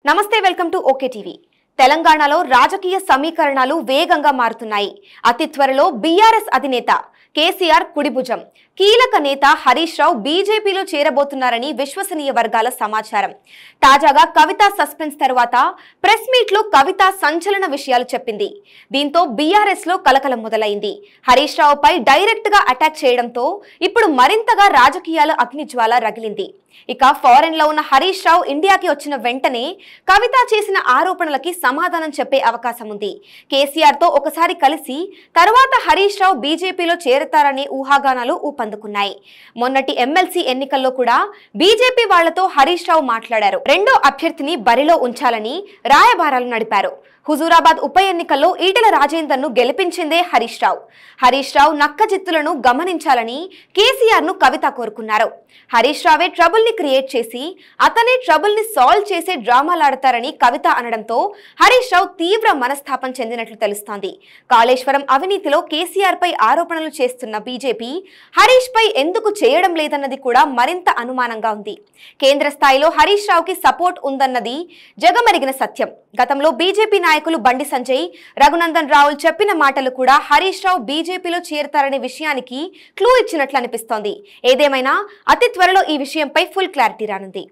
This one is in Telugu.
నమస్తే వెల్కమ్ టు ఓకే టీవీ. తెలంగాణలో రాజకీయ సమీకరణాలు వేగంగా మారుతున్నాయి. అతి త్వరలో బీఆర్ఎస్ అధినేత కేసీఆర్ కుడిభుజం కీలక నేత హరీష్ రావు బీజేపీలో చేరబోతున్నారని విశ్వసనీయ వర్గాల సమాచారం. తాజాగా కవిత సస్పెన్స్ తర్వాత ప్రెస్ మీట్ లో కవిత సంచలన విషయాలు చెప్పింది. దీంతో బీఆర్ఎస్ లో కలకలం మొదలైంది. హరీష్ రావుపై డైరెక్ట్ గా అటాక్ చేయడంతో ఇప్పుడు మరింతగా రాజకీయాల అగ్నిజ్వాల రగిలింది. ఇక ఫారెన్ లో ఉన్న హరీష్ రావు ఇండియాకి వచ్చిన వెంటనే కవిత చేసిన ఆరోపణలకి సమాధానం చెప్పే అవకాశం ఉంది. కేసీఆర్ తో ఒకసారి కలిసి తర్వాత హరీష్ రావు బీజేపీలో చేరతారనే ఊహాగానాలు ఊపందుకున్నాయి. మొన్నటి ఎమ్మెల్సీ ఎన్నికల్లో కూడా బీజేపీ వాళ్లతో హరీష్ రావు మాట్లాడారు. రెండో అభ్యర్థిని బరిలో ఉంచాలని రాయబారాలు నడిపారు. హుజూరాబాద్ ఉప ఎన్నికల్లో ఈటెల రాజేందర్ ను గెలిపించిందే హరీష్ రావు. హరీష్ రావు నక్కజిత్తులను గమనించాలని కేసీఆర్ ను కవిత కోరుకున్నారు. హరీష్ రావే ట్రబుల్ ని క్రియేట్ చేసి అతనే ట్రబుల్ ని సాల్వ్ చేసే డ్రామాలాడతారని కవిత అనడంతో హరీష్ రావు తీవ్ర మనస్తాపం చెందినట్లు తెలుస్తోంది. కాళేశ్వరం అవినీతిలో కేసీఆర్ పై ఆరోపణలు చేస్తున్న బీజేపీ హరీష్ పై ఎందుకు చేయడం లేదన్నది కూడా మరింత అనుమానంగా ఉంది. కేంద్ర స్థాయిలో హరీష్ రావుకి సపోర్ట్ ఉందన్నది జగమరిగిన సత్యం. గతంలో బీజేపీ నాయకులు బండి సంజయ్, రఘునందన్ రావులు చెప్పిన మాటలు కూడా హరీష్ రావు బీజేపీలో చేరతారనే విషయానికి క్లూ ఇచ్చినట్లు అనిపిస్తోంది. ఏదేమైనా అతి త్వరలో ఈ విషయంపై ఫుల్ క్లారిటీ రానుంది.